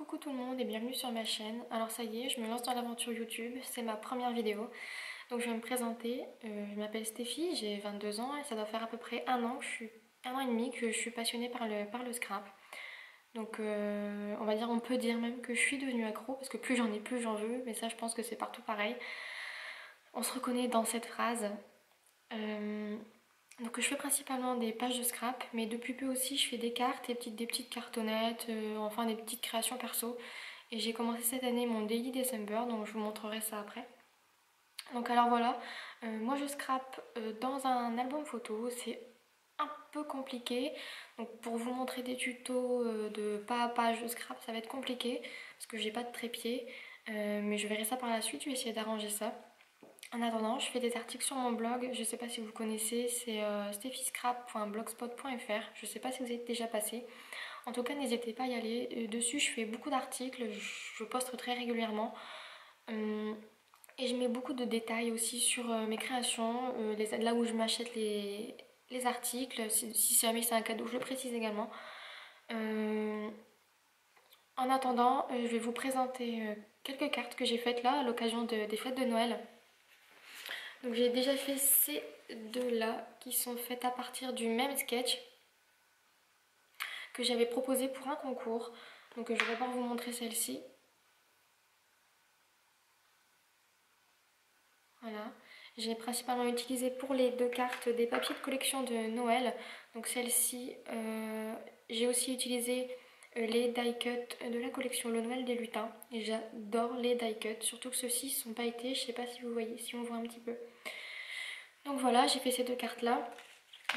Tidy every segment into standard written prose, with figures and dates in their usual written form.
Coucou tout le monde et bienvenue sur ma chaîne. Alors ça y est, je me lance dans l'aventure YouTube, c'est ma première vidéo. Donc je vais me présenter, je m'appelle Stéphie, j'ai 22 ans et ça doit faire à peu près un an et demi que je suis passionnée par le scrap. Donc on va dire, on peut dire même que je suis devenue accro parce que plus j'en ai, plus j'en veux. Mais ça je pense que c'est partout pareil. On se reconnaît dans cette phrase. Donc je fais principalement des pages de scrap, mais depuis peu aussi je fais des cartes et des petites cartonnettes, enfin des petites créations perso. Et j'ai commencé cette année mon Daily December, donc je vous montrerai ça après. Donc alors voilà, moi je scrape dans un album photo, c'est un peu compliqué. Donc pour vous montrer des tutos de pas à pas je scrap, ça va être compliqué parce que j'ai pas de trépied. Mais je verrai ça par la suite, je vais essayer d'arranger ça. En attendant, je fais des articles sur mon blog, je ne sais pas si vous connaissez, c'est stephiscrap.blogspot.fr. Je ne sais pas si vous êtes déjà passé. En tout cas, n'hésitez pas à y aller. Dessus, je fais beaucoup d'articles, je poste très régulièrement. Et je mets beaucoup de détails aussi sur mes créations, là où je m'achète les articles. Si jamais c'est un cadeau, je le précise également. En attendant, je vais vous présenter quelques cartes que j'ai faites là à l'occasion des fêtes de Noël. Donc j'ai déjà fait ces deux-là qui sont faites à partir du même sketch que j'avais proposé pour un concours. Donc je vais d'abord vous montrer celle-ci. Voilà. J'ai principalement utilisé pour les deux cartes des papiers de collection de Noël. Donc celle-ci, j'ai aussi utilisé les die cut de la collection Le Noël des Lutins. Et j'adore les die cut, surtout que ceux-ci sont pailletés. Je sais pas si vous voyez, si on voit un petit peu. Donc voilà, j'ai fait ces deux cartes là.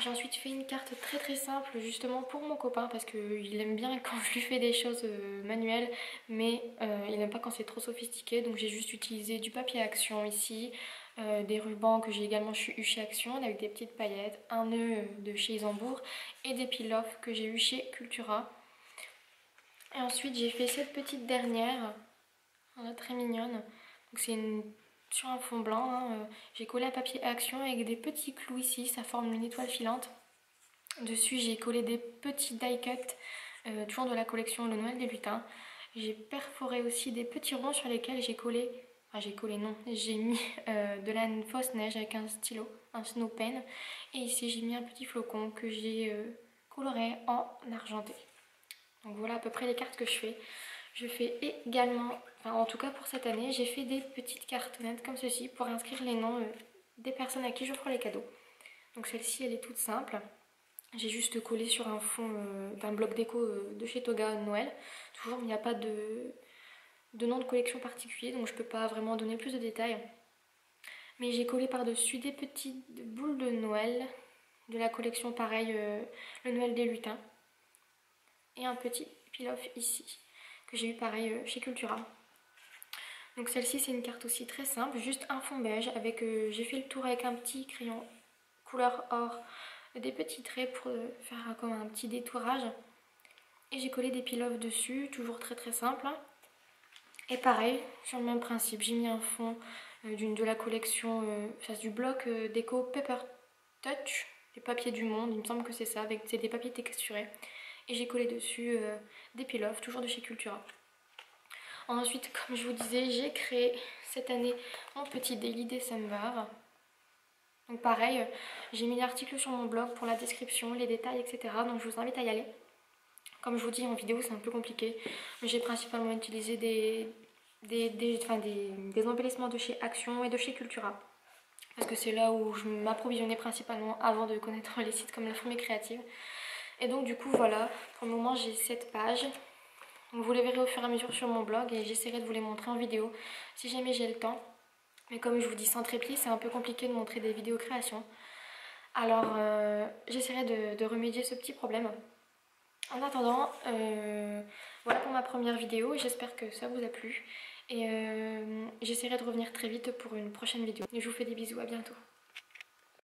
J'ai ensuite fait une carte très simple justement pour mon copain parce qu'il aime bien quand je lui fais des choses manuelles, mais il n'aime pas quand c'est trop sophistiqué. Donc j'ai juste utilisé du papier Action ici, des rubans que j'ai également eu chez Action avec des petites paillettes, un nœud de chez Isambourg et des peel-off que j'ai eu chez Cultura. Et ensuite j'ai fait cette petite dernière, voilà, très mignonne. Donc c'est sur un fond blanc, hein, j'ai collé un papier Action avec des petits clous ici, ça forme une étoile filante. Dessus j'ai collé des petits die cut, toujours de la collection Le Noël des Lutins. J'ai perforé aussi des petits ronds sur lesquels j'ai collé, j'ai mis de la fausse neige avec un stylo, un snow pen. Et ici j'ai mis un petit flocon que j'ai coloré en argenté. Donc voilà à peu près les cartes que je fais. Je fais également, enfin en tout cas pour cette année, j'ai fait des petites cartonnettes comme ceci pour inscrire les noms des personnes à qui j'offre les cadeaux. Donc celle-ci elle est toute simple. J'ai juste collé sur un fond d'un bloc déco de chez Toga Noël. Toujours il n'y a pas de nom de collection particulier donc je ne peux pas vraiment donner plus de détails. Mais j'ai collé par-dessus des petites boules de Noël de la collection pareil Le Noël des Lutins. Et un petit peel-off ici que j'ai eu pareil chez Cultura. Donc celle-ci c'est une carte aussi très simple, juste un fond beige avec, j'ai fait le tour avec un petit crayon couleur or, des petits traits pour faire comme un petit détourage. Et j'ai collé des peel-off dessus, toujours très simple. Et pareil, sur le même principe, j'ai mis un fond de la collection, du bloc déco Paper Touch, les papiers du monde, il me semble que c'est ça, avec des papiers texturés. Et j'ai collé dessus des peel-off, toujours de chez Cultura. Ensuite, comme je vous disais, j'ai créé cette année mon petit Daily December. Donc pareil, j'ai mis l'article sur mon blog pour la description, les détails, etc. Donc je vous invite à y aller. Comme je vous dis en vidéo, c'est un peu compliqué. J'ai principalement utilisé des embellissements de chez Action et de chez Cultura. Parce que c'est là où je m'approvisionnais principalement avant de connaître les sites comme La Fourmi Créative. Et donc du coup voilà, pour le moment j'ai 7 pages. Donc vous les verrez au fur et à mesure sur mon blog et j'essaierai de vous les montrer en vidéo si jamais j'ai le temps. Mais comme je vous dis sans trépied, c'est un peu compliqué de montrer des vidéos création. Alors j'essaierai de remédier ce petit problème. En attendant, voilà pour ma première vidéo, j'espère que ça vous a plu. Et j'essaierai de revenir très vite pour une prochaine vidéo. Je vous fais des bisous, à bientôt.